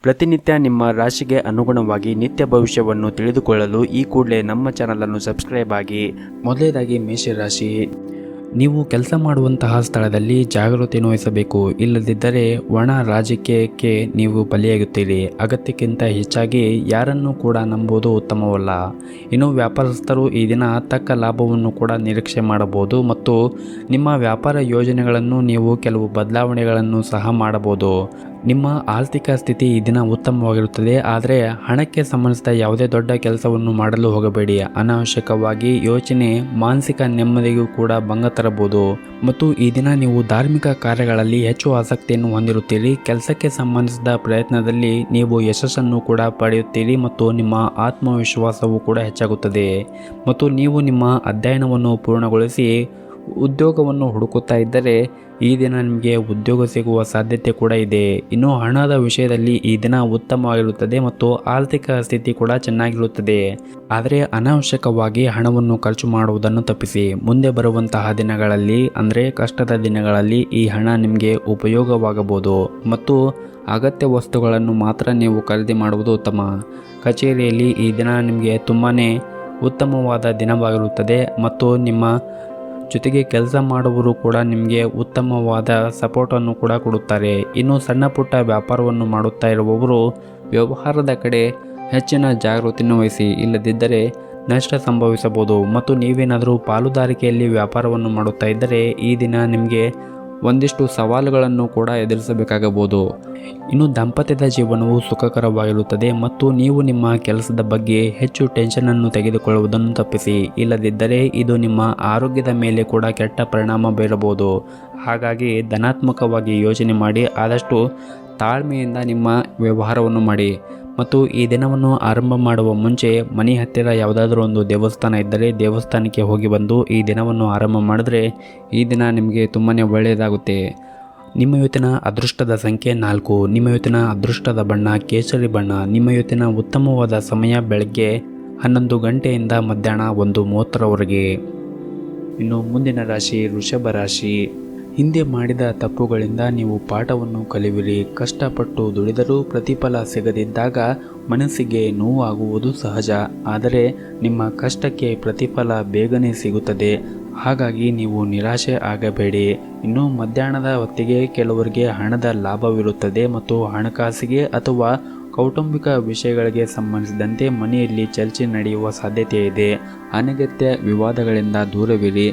ಪ್ರತಿನಿತ್ಯ ನಿಮ್ಮ ರಾಶಿಗೆ ಅನುಗುಣವಾಗಿ ನಿತ್ಯ ಭವಿಷ್ಯವನ್ನು ತಿಳಿದುಕೊಳ್ಳಲು ಈ ಕೂಡಲೇ ನಮ್ಮ ಚಾನಲನ್ನು ಸಬ್ಸ್ಕ್ರೈಬ್ ಆಗಿ. ಮೊದಲನೇದಾಗಿ ಮೇಷರಾಶಿ. ನೀವು ಕೆಲಸ ಮಾಡುವಂತಹ ಸ್ಥಳದಲ್ಲಿ ಜಾಗೃತಿಯನ್ನು ವಹಿಸಬೇಕು. ಇಲ್ಲದಿದ್ದರೆ ಒಣ ರಾಜಕೀಯಕ್ಕೆ ನೀವು ಬಲಿಯಾಗುತ್ತೀರಿ. ಅಗತ್ಯಕ್ಕಿಂತ ಹೆಚ್ಚಾಗಿ ಯಾರನ್ನು ಕೂಡ ನಂಬುವುದು ಉತ್ತಮವಲ್ಲ. ಇನ್ನು ವ್ಯಾಪಾರಸ್ಥರು ಈ ದಿನ ತಕ್ಕ ಲಾಭವನ್ನು ಕೂಡ ನಿರೀಕ್ಷೆ ಮಾಡಬಹುದು ಮತ್ತು ನಿಮ್ಮ ವ್ಯಾಪಾರ ಯೋಜನೆಗಳನ್ನು ನೀವು ಕೆಲವು ಬದಲಾವಣೆಗಳನ್ನು ಸಹ ಮಾಡಬಹುದು. ನಿಮ್ಮ ಆರ್ಥಿಕ ಸ್ಥಿತಿ ಈ ದಿನ ಉತ್ತಮವಾಗಿರುತ್ತದೆ. ಆದರೆ ಹಣಕ್ಕೆ ಸಂಬಂಧಿಸಿದ ಯಾವುದೇ ದೊಡ್ಡ ಕೆಲಸವನ್ನು ಮಾಡಲು ಹೋಗಬೇಡಿ. ಅನಾವಶ್ಯಕವಾಗಿ ಯೋಚನೆ ಮಾನಸಿಕ ನೆಮ್ಮದಿಗೂ ಕೂಡ ಭಂಗ ತರಬಹುದು. ಮತ್ತು ಈ ದಿನ ನೀವು ಧಾರ್ಮಿಕ ಕಾರ್ಯಗಳಲ್ಲಿ ಹೆಚ್ಚು ಆಸಕ್ತಿಯನ್ನು ಹೊಂದಿರುತ್ತೀರಿ. ಕೆಲಸಕ್ಕೆ ಸಂಬಂಧಿಸಿದ ಪ್ರಯತ್ನದಲ್ಲಿ ನೀವು ಯಶಸ್ಸನ್ನು ಕೂಡ ಪಡೆಯುತ್ತೀರಿ ಮತ್ತು ನಿಮ್ಮ ಆತ್ಮವಿಶ್ವಾಸವೂ ಕೂಡ ಹೆಚ್ಚಾಗುತ್ತದೆ. ಮತ್ತು ನೀವು ನಿಮ್ಮ ಅಧ್ಯಯನವನ್ನು ಪೂರ್ಣಗೊಳಿಸಿ ಉದ್ಯೋಗವನ್ನು ಹುಡುಕುತ್ತಾ ಇದ್ದರೆ ಈ ದಿನ ನಿಮಗೆ ಉದ್ಯೋಗ ಸಿಗುವ ಸಾಧ್ಯತೆ ಕೂಡ ಇದೆ. ಇನ್ನು ಹಣದ ವಿಷಯದಲ್ಲಿ ಈ ದಿನ ಉತ್ತಮವಾಗಿರುತ್ತದೆ ಮತ್ತು ಆರ್ಥಿಕ ಸ್ಥಿತಿ ಕೂಡ ಚೆನ್ನಾಗಿರುತ್ತದೆ. ಆದರೆ ಅನಾವಶ್ಯಕವಾಗಿ ಹಣವನ್ನು ಖರ್ಚು ಮಾಡುವುದನ್ನು ತಪ್ಪಿಸಿ. ಮುಂದೆ ಬರುವಂತಹ ದಿನಗಳಲ್ಲಿ ಅಂದರೆ ಕಷ್ಟದ ದಿನಗಳಲ್ಲಿ ಈ ಹಣ ನಿಮಗೆ ಉಪಯೋಗವಾಗಬಹುದು ಮತ್ತು ಅಗತ್ಯ ವಸ್ತುಗಳನ್ನು ಮಾತ್ರ ನೀವು ಖರೀದಿ ಮಾಡುವುದು ಉತ್ತಮ. ಕಚೇರಿಯಲ್ಲಿ ಈ ದಿನ ನಿಮಗೆ ತುಂಬಾ ಉತ್ತಮವಾದ ದಿನವಾಗಿರುತ್ತದೆ ಮತ್ತು ನಿಮ್ಮ ಜೊತೆಗೆ ಕೆಲಸ ಮಾಡುವವರು ಕೂಡ ನಿಮಗೆ ಉತ್ತಮವಾದ ಸಪೋರ್ಟನ್ನು ಕೂಡ ಕೊಡುತ್ತಾರೆ. ಇನ್ನು ಸಣ್ಣ ಪುಟ್ಟ ವ್ಯಾಪಾರವನ್ನು ಮಾಡುತ್ತಾ ಇರುವವರು ವ್ಯವಹಾರದ ಕಡೆ ಹೆಚ್ಚಿನ ಜಾಗೃತಿಯನ್ನು ವಹಿಸಿ. ಇಲ್ಲದಿದ್ದರೆ ನಷ್ಟ ಸಂಭವಿಸಬಹುದು. ಮತ್ತು ನೀವೇನಾದರೂ ಪಾಲುದಾರಿಕೆಯಲ್ಲಿ ವ್ಯಾಪಾರವನ್ನು ಮಾಡುತ್ತಾ ಇದ್ದರೆ ಈ ದಿನ ನಿಮಗೆ ಒಂದಿಷ್ಟು ಸವಾಲುಗಳನ್ನು ಕೂಡ ಎದುರಿಸಬೇಕಾಗಬಹುದು. ಇನ್ನು ದಾಂಪತ್ಯದ ಜೀವನವು ಸುಖಕರವಾಗಿರುತ್ತದೆ ಮತ್ತು ನೀವು ನಿಮ್ಮ ಕೆಲಸದ ಬಗ್ಗೆ ಹೆಚ್ಚು ಟೆನ್ಷನನ್ನು ತೆಗೆದುಕೊಳ್ಳುವುದನ್ನು ತಪ್ಪಿಸಿ. ಇಲ್ಲದಿದ್ದರೆ ಇದು ನಿಮ್ಮ ಆರೋಗ್ಯದ ಮೇಲೆ ಕೂಡ ಕೆಟ್ಟ ಪರಿಣಾಮ ಬೀರಬಹುದು. ಹಾಗಾಗಿ ಧನಾತ್ಮಕವಾಗಿ ಯೋಚನೆ ಮಾಡಿ ಆದಷ್ಟು ತಾಳ್ಮೆಯಿಂದ ನಿಮ್ಮ ವ್ಯವಹಾರವನ್ನು ಮಾಡಿ. ಮತ್ತು ಈ ದಿನವನ್ನು ಆರಂಭ ಮಾಡುವ ಮುಂಚೆ ಮನೆ ಹತ್ತಿರ ಯಾವುದಾದ್ರೂ ಒಂದು ದೇವಸ್ಥಾನ ಇದ್ದರೆ ದೇವಸ್ಥಾನಕ್ಕೆ ಹೋಗಿ ಬಂದು ಈ ದಿನವನ್ನು ಆರಂಭ ಮಾಡಿದ್ರೆ ಈ ದಿನ ನಿಮಗೆ ತುಂಬಾ ಒಳ್ಳೆಯದಾಗುತ್ತೆ. ನಿಮ್ಮ ಇವತ್ತಿನ ಅದೃಷ್ಟದ ಸಂಖ್ಯೆ 4. ನಿಮ್ಮ ಇವತ್ತಿನ ಅದೃಷ್ಟದ ಬಣ್ಣ ಕೇಸರಿ ಬಣ್ಣ. ನಿಮ್ಮ ಇವತ್ತಿನ ಉತ್ತಮವಾದ ಸಮಯ ಬೆಳಗ್ಗೆ 11 ಗಂಟೆಯಿಂದ ಮಧ್ಯಾಹ್ನ 1:30ರವರೆಗೆ. ಇನ್ನು ಮುಂದಿನ ರಾಶಿ ವೃಷಭ ರಾಶಿ. ಹಿಂದೆ ಮಾಡಿದ ತಪ್ಪುಗಳಿಂದ ನೀವು ಪಾಠವನ್ನು ಕಲಿಯುವಿರಿ. ಕಷ್ಟಪಟ್ಟು ದುಡಿದರೂ ಪ್ರತಿಫಲ ಸಿಗದಿದ್ದಾಗ ಮನಸ್ಸಿಗೆ ನೋವಾಗುವುದು ಸಹಜ. ಆದರೆ ನಿಮ್ಮ ಕಷ್ಟಕ್ಕೆ ಪ್ರತಿಫಲ ಬೇಗನೆ ಸಿಗುತ್ತದೆ. ಹಾಗಾಗಿ ನೀವು ನಿರಾಶೆ ಆಗಬೇಡಿ. ಇನ್ನು ಮಧ್ಯಾಹ್ನದ ಹೊತ್ತಿಗೆ ಕೆಲವರಿಗೆ ಹಣದ ಲಾಭವಿರುತ್ತದೆ ಮತ್ತು ಹಣಕಾಸಿಗೆ ಅಥವಾ ಕೌಟುಂಬಿಕ ವಿಷಯಗಳಿಗೆ ಸಂಬಂಧಿಸಿದಂತೆ ಮನೆಯಲ್ಲಿ ಚರ್ಚೆ ನಡೆಯುವ ಸಾಧ್ಯತೆ ಇದೆ. ಅನಗತ್ಯ ವಿವಾದಗಳಿಂದ ದೂರವಿರಿ.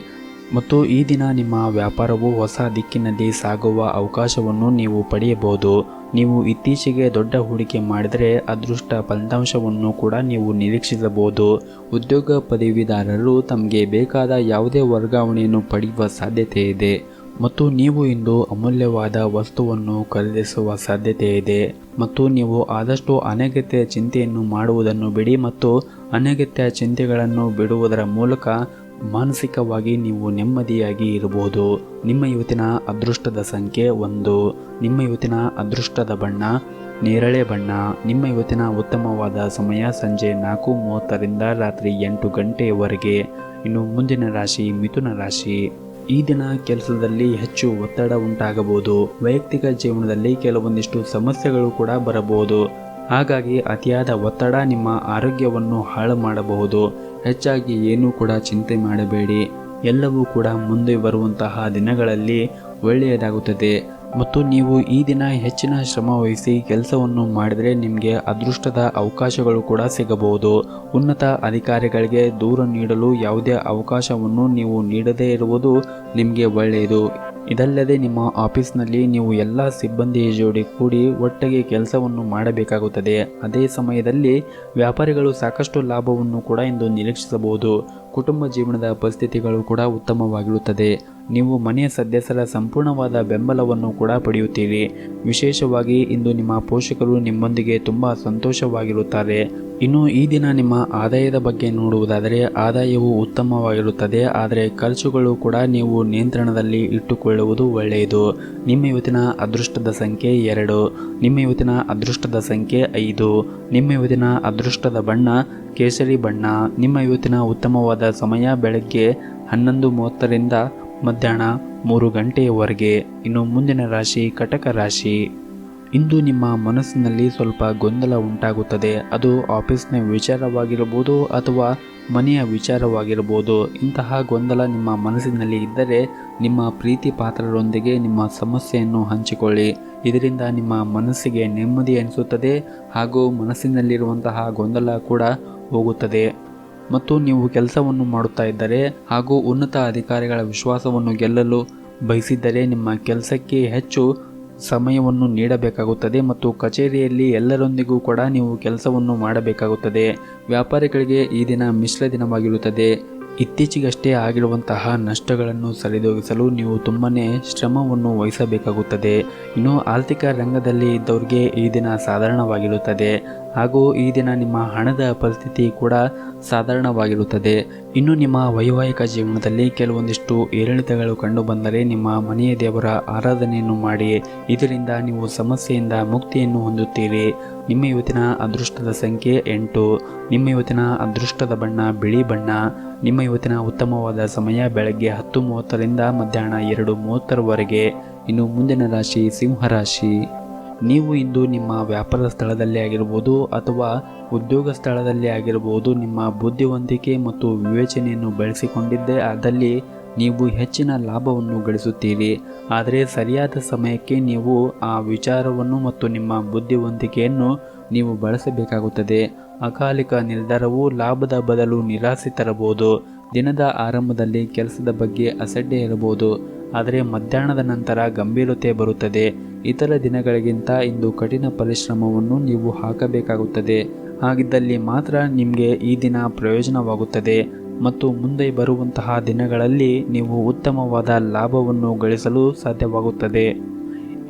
ಮತ್ತು ಈ ದಿನ ನಿಮ್ಮ ವ್ಯಾಪಾರವು ಹೊಸ ದಿಕ್ಕಿನಲ್ಲಿ ಸಾಗುವ ಅವಕಾಶವನ್ನು ನೀವು ಪಡೆಯಬಹುದು. ನೀವು ಇತ್ತೀಚೆಗೆ ದೊಡ್ಡ ಹೂಡಿಕೆ ಮಾಡಿದರೆ ಅದೃಷ್ಟ ಫಲಿತಾಂಶವನ್ನು ಕೂಡ ನೀವು ನಿರೀಕ್ಷಿಸಬಹುದು. ಉದ್ಯೋಗ ಪದವೀಧರರು ತಮಗೆ ಬೇಕಾದ ಯಾವುದೇ ವರ್ಗಾವಣೆಯನ್ನು ಪಡೆಯುವ ಸಾಧ್ಯತೆ ಇದೆ ಮತ್ತು ನೀವು ಇಂದು ಅಮೂಲ್ಯವಾದ ವಸ್ತುವನ್ನು ಖರೀದಿಸುವ ಸಾಧ್ಯತೆ ಇದೆ. ಮತ್ತು ನೀವು ಆದಷ್ಟು ಅನಗತ್ಯ ಚಿಂತೆಯನ್ನು ಮಾಡುವುದನ್ನು ಬಿಡಿ ಮತ್ತು ಅನಗತ್ಯ ಚಿಂತೆಗಳನ್ನು ಬಿಡುವುದರ ಮೂಲಕ ಮಾನಸಿಕವಾಗಿ ನೀವು ನೆಮ್ಮದಿಯಾಗಿ ಇರಬಹುದು. ನಿಮ್ಮ ಇವತ್ತಿನ ಅದೃಷ್ಟದ ಸಂಖ್ಯೆ 1. ನಿಮ್ಮ ಇವತ್ತಿನ ಅದೃಷ್ಟದ ಬಣ್ಣ ನೇರಳೆ ಬಣ್ಣ. ನಿಮ್ಮ ಇವತ್ತಿನ ಉತ್ತಮವಾದ ಸಮಯ ಸಂಜೆ 4:30ರಿಂದ ರಾತ್ರಿ 8 ಗಂಟೆಯವರೆಗೆ. ಇನ್ನು ಮುಂದಿನ ರಾಶಿ ಮಿಥುನ ರಾಶಿ. ಈ ದಿನ ಕೆಲಸದಲ್ಲಿ ಹೆಚ್ಚು ಒತ್ತಡ ಉಂಟಾಗಬಹುದು. ವೈಯಕ್ತಿಕ ಜೀವನದಲ್ಲಿ ಕೆಲವೊಂದಿಷ್ಟು ಸಮಸ್ಯೆಗಳು ಕೂಡ ಬರಬಹುದು. ಹಾಗಾಗಿ ಅತಿಯಾದ ಒತ್ತಡ ನಿಮ್ಮ ಆರೋಗ್ಯವನ್ನು ಹಾಳು ಮಾಡಬಹುದು. ಹೆಚ್ಚಾಗಿ ಏನೂ ಕೂಡ ಚಿಂತೆ ಮಾಡಬೇಡಿ. ಎಲ್ಲವೂ ಕೂಡ ಮುಂದೆ ಬರುವಂತಹ ದಿನಗಳಲ್ಲಿ ಒಳ್ಳೆಯದಾಗುತ್ತದೆ. ಮತ್ತು ನೀವು ಈ ದಿನ ಹೆಚ್ಚಿನ ಶ್ರಮ ವಹಿಸಿ ಕೆಲಸವನ್ನು ಮಾಡಿದರೆ ನಿಮಗೆ ಅದೃಷ್ಟದ ಅವಕಾಶಗಳು ಕೂಡ ಸಿಗಬಹುದು. ಉನ್ನತ ಅಧಿಕಾರಿಗಳಿಗೆ ದೂರು ನೀಡಲು ಯಾವುದೇ ಅವಕಾಶವನ್ನು ನೀವು ನೀಡದೇ ಇರುವುದು ನಿಮಗೆ ಒಳ್ಳೆಯದು. ಇದಲ್ಲದೆ ನಿಮ್ಮ ಆಫೀಸ್ನಲ್ಲಿ ನೀವು ಎಲ್ಲ ಸಿಬ್ಬಂದಿಯ ಜೋಡಿ ಕೂಡಿ ಒಟ್ಟಿಗೆ ಕೆಲಸವನ್ನು ಮಾಡಬೇಕಾಗುತ್ತದೆ. ಅದೇ ಸಮಯದಲ್ಲಿ ವ್ಯಾಪಾರಿಗಳು ಸಾಕಷ್ಟು ಲಾಭವನ್ನು ಕೂಡ ಇಂದು ನಿರೀಕ್ಷಿಸಬಹುದು. ಕುಟುಂಬ ಜೀವನದ ಪರಿಸ್ಥಿತಿಗಳು ಕೂಡ ಉತ್ತಮವಾಗಿರುತ್ತದೆ. ನೀವು ಮನೆಯ ಸದಸ್ಯರ ಸಂಪೂರ್ಣವಾದ ಬೆಂಬಲವನ್ನು ಕೂಡ ಪಡೆಯುತ್ತೀರಿ. ವಿಶೇಷವಾಗಿ ಇಂದು ನಿಮ್ಮ ಪೋಷಕರು ನಿಮ್ಮೊಂದಿಗೆ ತುಂಬ ಸಂತೋಷವಾಗಿರುತ್ತಾರೆ. ಇನ್ನು ಈ ದಿನ ನಿಮ್ಮ ಆದಾಯದ ಬಗ್ಗೆ ನೋಡುವುದಾದರೆ ಆದಾಯವು ಉತ್ತಮವಾಗಿರುತ್ತದೆ. ಆದರೆ ಖರ್ಚುಗಳು ಕೂಡ ನೀವು ನಿಯಂತ್ರಣದಲ್ಲಿ ಇಟ್ಟುಕೊಳ್ಳುವುದು ಒಳ್ಳೆಯದು. ನಿಮ್ಮ ಇವತ್ತಿನ ಅದೃಷ್ಟದ ಸಂಖ್ಯೆ 2. ನಿಮ್ಮ ಇವತ್ತಿನ ಅದೃಷ್ಟದ ಸಂಖ್ಯೆ 5. ನಿಮ್ಮ ಇವತ್ತಿನ ಅದೃಷ್ಟದ ಬಣ್ಣ ಕೇಸರಿ ಬಣ್ಣ. ನಿಮ್ಮ ಇವತ್ತಿನ ಉತ್ತಮವಾದ ಸಮಯ ಬೆಳಗ್ಗೆ 11:30ರಿಂದ ಮಧ್ಯಾಹ್ನ 3 ಗಂಟೆಯವರೆಗೆ. ಇನ್ನು ಮುಂದಿನ ರಾಶಿ ಕಟಕ ರಾಶಿ. ಇಂದು ನಿಮ್ಮ ಮನಸ್ಸಿನಲ್ಲಿ ಸ್ವಲ್ಪ ಗೊಂದಲ ಉಂಟಾಗುತ್ತದೆ. ಅದು ಆಫೀಸ್ನ ವಿಚಾರವಾಗಿರಬಹುದು ಅಥವಾ ಮನೆಯ ವಿಚಾರವಾಗಿರಬಹುದು. ಇಂತಹ ಗೊಂದಲ ನಿಮ್ಮ ಮನಸ್ಸಿನಲ್ಲಿ ಇದ್ದರೆ ನಿಮ್ಮ ಪ್ರೀತಿ ಪಾತ್ರರೊಂದಿಗೆ ನಿಮ್ಮ ಸಮಸ್ಯೆಯನ್ನು ಹಂಚಿಕೊಳ್ಳಿ. ಇದರಿಂದ ನಿಮ್ಮ ಮನಸ್ಸಿಗೆ ನೆಮ್ಮದಿ ಅನಿಸುತ್ತದೆ ಹಾಗೂ ಮನಸ್ಸಿನಲ್ಲಿರುವಂತಹ ಗೊಂದಲ ಕೂಡ ಹೋಗುತ್ತದೆ. ಮತ್ತು ನೀವು ಕೆಲಸವನ್ನು ಮಾಡುತ್ತಾ ಇದ್ದರೆ ಹಾಗೂ ಉನ್ನತ ಅಧಿಕಾರಿಗಳ ವಿಶ್ವಾಸವನ್ನು ಗೆಲ್ಲಲು ಬಯಸಿದ್ದರೆ ನಿಮ್ಮ ಕೆಲಸಕ್ಕೆ ಹೆಚ್ಚು ಸಮಯವನ್ನು ನೀಡಬೇಕಾಗುತ್ತದೆ ಮತ್ತು ಕಚೇರಿಯಲ್ಲಿ ಎಲ್ಲರೊಂದಿಗೂ ಕೂಡ ನೀವು ಕೆಲಸವನ್ನು ಮಾಡಬೇಕಾಗುತ್ತದೆ. ವ್ಯಾಪಾರಿಗಳಿಗೆ ಈ ದಿನ ಮಿಶ್ರ ದಿನವಾಗಿರುತ್ತದೆ. ಇತ್ತೀಚೆಗಷ್ಟೇ ಆಗಿರುವಂತಹ ನಷ್ಟಗಳನ್ನು ಸರಿದೂಗಿಸಲು ನೀವು ತುಂಬನೇ ಶ್ರಮವನ್ನು ವಹಿಸಬೇಕಾಗುತ್ತದೆ. ಇನ್ನು ಆರ್ಥಿಕ ರಂಗದಲ್ಲಿ ಇದ್ದವರಿಗೆ ಈ ದಿನ ಸಾಧಾರಣವಾಗಿರುತ್ತದೆ ಹಾಗೂ ಈ ದಿನ ನಿಮ್ಮ ಹಣದ ಪರಿಸ್ಥಿತಿ ಕೂಡ ಸಾಧಾರಣವಾಗಿರುತ್ತದೆ. ಇನ್ನು ನಿಮ್ಮ ವೈವಾಹಿಕ ಜೀವನದಲ್ಲಿ ಕೆಲವೊಂದಿಷ್ಟು ಏರಿಳಿತಗಳು ಕಂಡುಬಂದರೆ ನಿಮ್ಮ ಮನೆಯ ದೇವರ ಆರಾಧನೆಯನ್ನು ಮಾಡಿ. ಇದರಿಂದ ನೀವು ಸಮಸ್ಯೆಯಿಂದ ಮುಕ್ತಿಯನ್ನು ಹೊಂದುತ್ತೀರಿ. ನಿಮ್ಮ ಇವತ್ತಿನ ಅದೃಷ್ಟದ ಸಂಖ್ಯೆ 8. ನಿಮ್ಮ ಇವತ್ತಿನ ಅದೃಷ್ಟದ ಬಣ್ಣ ಬಿಳಿ ಬಣ್ಣ. ನಿಮ್ಮ ಇವತ್ತಿನ ಉತ್ತಮವಾದ ಸಮಯ ಬೆಳಗ್ಗೆ 10:30ರಿಂದ ಮಧ್ಯಾಹ್ನ 2:30ರವರೆಗೆ. ಇನ್ನು ಮುಂದಿನ ರಾಶಿ ಸಿಂಹರಾಶಿ. ನೀವು ಇಂದು ನಿಮ್ಮ ವ್ಯಾಪಾರ ಸ್ಥಳದಲ್ಲಿ ಆಗಿರ್ಬೋದು ಅಥವಾ ಉದ್ಯೋಗ ಸ್ಥಳದಲ್ಲಿ ಆಗಿರಬಹುದು ನಿಮ್ಮ ಬುದ್ಧಿವಂತಿಕೆ ಮತ್ತು ವಿವೇಚನೆಯನ್ನು ಬಳಸಿಕೊಂಡಿದ್ದೇ ಆದಲ್ಲಿ ನೀವು ಹೆಚ್ಚಿನ ಲಾಭವನ್ನು ಗಳಿಸುತ್ತೀರಿ. ಆದರೆ ಸರಿಯಾದ ಸಮಯಕ್ಕೆ ನೀವು ಆ ವಿಚಾರವನ್ನು ಮತ್ತು ನಿಮ್ಮ ಬುದ್ಧಿವಂತಿಕೆಯನ್ನು ನೀವು ಬಳಸಬೇಕಾಗುತ್ತದೆ. ಅಕಾಲಿಕ ನಿರ್ಧಾರವು ಲಾಭದ ಬದಲು ನಿರಾಸೆ ತರಬಹುದು. ದಿನದ ಆರಂಭದಲ್ಲಿ ಕೆಲಸದ ಬಗ್ಗೆ ಅಸಡ್ಡೆ ಇರಬಹುದು, ಆದರೆ ಮಧ್ಯಾಹ್ನದ ನಂತರ ಗಂಭೀರತೆ ಬರುತ್ತದೆ. ಇತರ ದಿನಗಳಿಗಿಂತ ಇಂದು ಕಠಿಣ ಪರಿಶ್ರಮವನ್ನು ನೀವು ಹಾಕಬೇಕಾಗುತ್ತದೆ. ಹಾಗಿದ್ದಲ್ಲಿ ಮಾತ್ರ ನಿಮಗೆ ಈ ದಿನ ಪ್ರಯೋಜನವಾಗುತ್ತದೆ ಮತ್ತು ಮುಂದೆ ಬರುವಂತಹ ದಿನಗಳಲ್ಲಿ ನೀವು ಉತ್ತಮವಾದ ಲಾಭವನ್ನು ಗಳಿಸಲು ಸಾಧ್ಯವಾಗುತ್ತದೆ.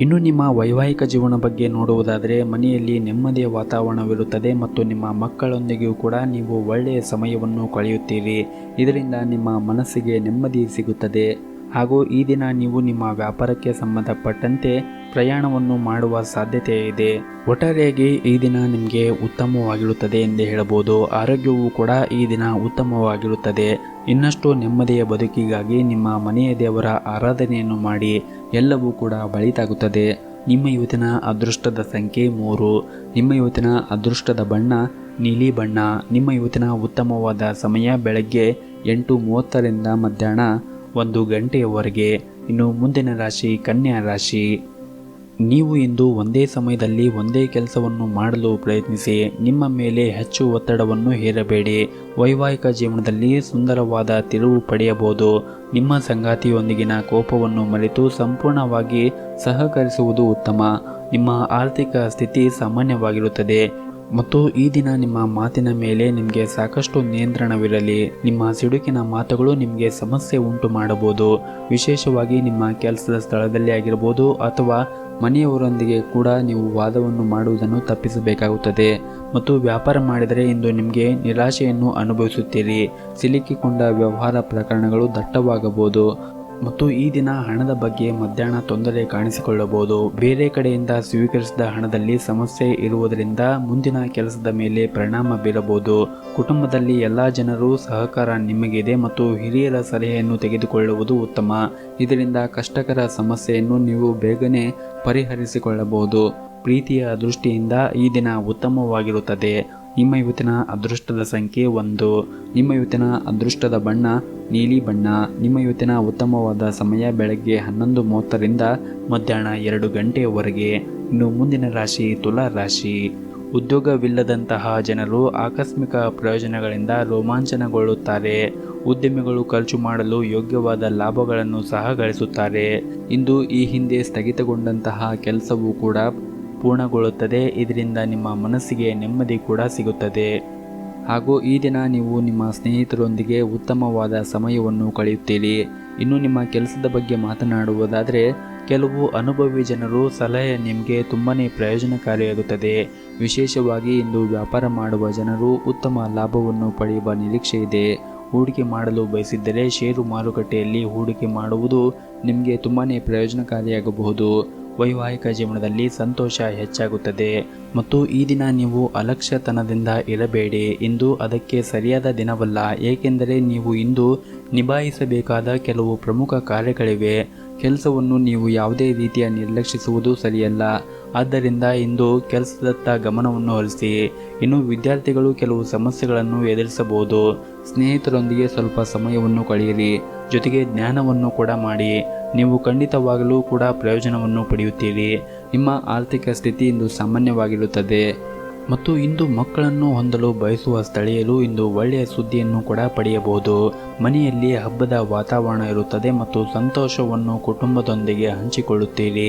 ಇನ್ನು ನಿಮ್ಮ ವೈವಾಹಿಕ ಜೀವನ ಬಗ್ಗೆ ನೋಡುವುದಾದರೆ ಮನೆಯಲ್ಲಿ ನೆಮ್ಮದಿಯ ವಾತಾವರಣವಿರುತ್ತದೆ ಮತ್ತು ನಿಮ್ಮ ಮಕ್ಕಳೊಂದಿಗೂ ಕೂಡ ನೀವು ಒಳ್ಳೆಯ ಸಮಯವನ್ನು ಕಳೆಯುತ್ತೀರಿ. ಇದರಿಂದ ನಿಮ್ಮ ಮನಸ್ಸಿಗೆ ನೆಮ್ಮದಿ ಸಿಗುತ್ತದೆ ಹಾಗೂ ಈ ದಿನ ನೀವು ನಿಮ್ಮ ವ್ಯಾಪಾರಕ್ಕೆ ಸಂಬಂಧಪಟ್ಟಂತೆ ಪ್ರಯಾಣವನ್ನು ಮಾಡುವ ಸಾಧ್ಯತೆ ಇದೆ. ಒಟ್ಟಾರೆಯಾಗಿ ಈ ದಿನ ನಿಮಗೆ ಉತ್ತಮವಾಗಿರುತ್ತದೆ ಎಂದೇ ಹೇಳಬಹುದು. ಆರೋಗ್ಯವೂ ಕೂಡ ಈ ದಿನ ಉತ್ತಮವಾಗಿರುತ್ತದೆ. ಇನ್ನಷ್ಟು ನೆಮ್ಮದಿಯ ಬದುಕಿಗಾಗಿ ನಿಮ್ಮ ಮನೆಯ ದೇವರ ಆರಾಧನೆಯನ್ನು ಮಾಡಿ. ಎಲ್ಲವೂ ಕೂಡ ಒಳಿತಾಗುತ್ತದೆ. ನಿಮ್ಮ ಇವತ್ತಿನ ಅದೃಷ್ಟದ ಸಂಖ್ಯೆ 3. ನಿಮ್ಮ ಇವತ್ತಿನ ಅದೃಷ್ಟದ ಬಣ್ಣ ನೀಲಿ ಬಣ್ಣ. ನಿಮ್ಮ ಇವತ್ತಿನ ಉತ್ತಮವಾದ ಸಮಯ ಬೆಳಗ್ಗೆ 8:30ರಿಂದ ಮಧ್ಯಾಹ್ನ 1 ಗಂಟೆಯವರೆಗೆ. ಇನ್ನು ಮುಂದಿನ ರಾಶಿ ಕನ್ಯಾ ರಾಶಿ. ನೀವು ಇಂದು ಒಂದೇ ಸಮಯದಲ್ಲಿ ಒಂದೇ ಕೆಲಸವನ್ನು ಮಾಡಲು ಪ್ರಯತ್ನಿಸಿ. ನಿಮ್ಮ ಮೇಲೆ ಹೆಚ್ಚು ಒತ್ತಡವನ್ನು ಹೇರಬೇಡಿ. ವೈವಾಹಿಕ ಜೀವನದಲ್ಲಿ ಸುಂದರವಾದ ತಿರುವು ಪಡೆಯಬಹುದು. ನಿಮ್ಮ ಸಂಗಾತಿಯೊಂದಿಗಿನ ಕೋಪವನ್ನು ಮರೆತು ಸಂಪೂರ್ಣವಾಗಿ ಸಹಕರಿಸುವುದು ಉತ್ತಮ. ನಿಮ್ಮ ಆರ್ಥಿಕ ಸ್ಥಿತಿ ಸಾಮಾನ್ಯವಾಗಿರುತ್ತದೆ ಮತ್ತು ಈ ದಿನ ನಿಮ್ಮ ಮಾತಿನ ಮೇಲೆ ನಿಮಗೆ ಸಾಕಷ್ಟು ನಿಯಂತ್ರಣವಿರಲಿ. ನಿಮ್ಮ ಸಿಡುಕಿನ ಮಾತುಗಳು ನಿಮಗೆ ಸಮಸ್ಯೆ ಉಂಟು ಮಾಡಬಹುದು. ವಿಶೇಷವಾಗಿ ನಿಮ್ಮ ಕೆಲಸದ ಸ್ಥಳದಲ್ಲಿ ಆಗಿರಬಹುದು ಅಥವಾ ಮನೆಯವರೊಂದಿಗೆ ಕೂಡ ನೀವು ವಾದವನ್ನು ಮಾಡುವುದನ್ನು ತಪ್ಪಿಸಬೇಕಾಗುತ್ತದೆ. ಮತ್ತು ವ್ಯಾಪಾರ ಮಾಡಿದರೆ ಇಂದು ನಿಮಗೆ ನಿರಾಶೆಯನ್ನು ಅನುಭವಿಸುತ್ತೀರಿ. ಸಿಲುಕಿಕೊಂಡ ವ್ಯವಹಾರ ಪ್ರಕರಣಗಳು ದಟ್ಟವಾಗಬಹುದು ಮತ್ತು ಈ ದಿನ ಹಣದ ಬಗ್ಗೆ ಮಧ್ಯಾಹ್ನ ತೊಂದರೆ ಕಾಣಿಸಿಕೊಳ್ಳಬಹುದು. ಬೇರೆ ಕಡೆಯಿಂದ ಸ್ವೀಕರಿಸಿದ ಹಣದಲ್ಲಿ ಸಮಸ್ಯೆ ಇರುವುದರಿಂದ ಮುಂದಿನ ಕೆಲಸದ ಮೇಲೆ ಪರಿಣಾಮ ಬೀರಬಹುದು. ಕುಟುಂಬದಲ್ಲಿ ಎಲ್ಲ ಜನರು ಸಹಕಾರ ನಿಮಗಿದೆ ಮತ್ತು ಹಿರಿಯರ ಸಲಹೆಯನ್ನು ತೆಗೆದುಕೊಳ್ಳುವುದು ಉತ್ತಮ. ಇದರಿಂದ ಕಷ್ಟಕರ ಸಮಸ್ಯೆಯನ್ನು ನೀವು ಬೇಗನೆ ಪರಿಹರಿಸಿಕೊಳ್ಳಬಹುದು. ಪ್ರೀತಿಯ ದೃಷ್ಟಿಯಿಂದ ಈ ದಿನ ಉತ್ತಮವಾಗಿರುತ್ತದೆ. ನಿಮ್ಮ ಇವತ್ತಿನ ಅದೃಷ್ಟದ ಸಂಖ್ಯೆ 1. ನಿಮ್ಮ ಇವತ್ತಿನ ಅದೃಷ್ಟದ ಬಣ್ಣ ನೀಲಿ ಬಣ್ಣ. ನಿಮ್ಮ ಇವತ್ತಿನ ಉತ್ತಮವಾದ ಸಮಯ ಬೆಳಗ್ಗೆ 11:30ರಿಂದ ಮಧ್ಯಾಹ್ನ 2 ಗಂಟೆಯವರೆಗೆ. ಇನ್ನು ಮುಂದಿನ ರಾಶಿ ತುಲಾ ರಾಶಿ. ಉದ್ಯೋಗವಿಲ್ಲದಂತಹ ಜನರು ಆಕಸ್ಮಿಕ ಪ್ರಯೋಜನಗಳಿಂದ ರೋಮಾಂಚನಗೊಳ್ಳುತ್ತಾರೆ. ಉದ್ಯಮಿಗಳು ಖರ್ಚು ಮಾಡಲು ಯೋಗ್ಯವಾದ ಲಾಭಗಳನ್ನು ಸಹ ಗಳಿಸುತ್ತಾರೆ. ಇಂದು ಈ ಹಿಂದೆ ಸ್ಥಗಿತಗೊಂಡಂತಹ ಕೆಲಸವೂ ಕೂಡ ಪೂರ್ಣಗೊಳ್ಳುತ್ತದೆ. ಇದರಿಂದ ನಿಮ್ಮ ಮನಸ್ಸಿಗೆ ನೆಮ್ಮದಿ ಕೂಡ ಸಿಗುತ್ತದೆ ಹಾಗೂ ಈ ದಿನ ನೀವು ನಿಮ್ಮ ಸ್ನೇಹಿತರೊಂದಿಗೆ ಉತ್ತಮವಾದ ಸಮಯವನ್ನು ಕಳೆಯುತ್ತೀರಿ. ಇನ್ನು ನಿಮ್ಮ ಕೆಲಸದ ಬಗ್ಗೆ ಮಾತನಾಡುವುದಾದರೆ ಕೆಲವು ಅನುಭವಿ ಜನರು ಸಲಹೆ ನಿಮಗೆ ತುಂಬನೇ ಪ್ರಯೋಜನಕಾರಿಯಾಗುತ್ತದೆ. ವಿಶೇಷವಾಗಿ ಇಂದು ವ್ಯಾಪಾರ ಮಾಡುವ ಜನರು ಉತ್ತಮ ಲಾಭವನ್ನು ಪಡೆಯುವ ನಿರೀಕ್ಷೆ ಇದೆ. ಹೂಡಿಕೆ ಮಾಡಲು ಬಯಸಿದ್ದರೆ ಷೇರು ಮಾರುಕಟ್ಟೆಯಲ್ಲಿ ಹೂಡಿಕೆ ಮಾಡುವುದು ನಿಮಗೆ ತುಂಬನೇ ಪ್ರಯೋಜನಕಾರಿಯಾಗಬಹುದು. ವೈವಾಹಿಕ ಜೀವನದಲ್ಲಿ ಸಂತೋಷ ಹೆಚ್ಚಾಗುತ್ತದೆ ಮತ್ತು ಈ ದಿನ ನೀವು ಅಲಕ್ಷ್ಯತನದಿಂದ ಇರಬೇಡಿ. ಇಂದು ಅದಕ್ಕೆ ಸರಿಯಾದ ದಿನವಲ್ಲ, ಏಕೆಂದರೆ ನೀವು ಇಂದು ನಿಭಾಯಿಸಬೇಕಾದ ಕೆಲವು ಪ್ರಮುಖ ಕಾರ್ಯಗಳಿವೆ. ಕೆಲಸವನ್ನು ನೀವು ಯಾವುದೇ ರೀತಿಯ ನಿರ್ಲಕ್ಷಿಸುವುದು ಸರಿಯಲ್ಲ. ಆದ್ದರಿಂದ ಇಂದು ಕೆಲಸದತ್ತ ಗಮನವನ್ನು ಹರಿಸಿ. ಇನ್ನು ವಿದ್ಯಾರ್ಥಿಗಳು ಕೆಲವು ಸಮಸ್ಯೆಗಳನ್ನು ಎದುರಿಸಬಹುದು. ಸ್ನೇಹಿತರೊಂದಿಗೆ ಸ್ವಲ್ಪ ಸಮಯವನ್ನು ಕಳೆಯಿರಿ, ಜೊತೆಗೆ ಜ್ಞಾನವನ್ನು ಕೂಡ ಮಾಡಿ. ನೀವು ಖಂಡಿತವಾಗಲೂ ಕೂಡ ಪ್ರಯೋಜನವನ್ನು ಪಡೆಯುತ್ತೀರಿ. ನಿಮ್ಮ ಆರ್ಥಿಕ ಸ್ಥಿತಿ ಇಂದು ಸಾಮಾನ್ಯವಾಗಿರುತ್ತದೆ ಮತ್ತು ಇಂದು ಮಕ್ಕಳನ್ನು ಹೊಂದಲು ಬಯಸುವ ಸ್ಥಳೀಯರು ಇಂದು ಒಳ್ಳೆಯ ಸುದ್ದಿಯನ್ನು ಕೂಡ ಪಡೆಯಬಹುದು. ಮನೆಯಲ್ಲಿ ಹಬ್ಬದ ವಾತಾವರಣ ಇರುತ್ತದೆ ಮತ್ತು ಸಂತೋಷವನ್ನು ಕುಟುಂಬದೊಂದಿಗೆ ಹಂಚಿಕೊಳ್ಳುತ್ತೀರಿ.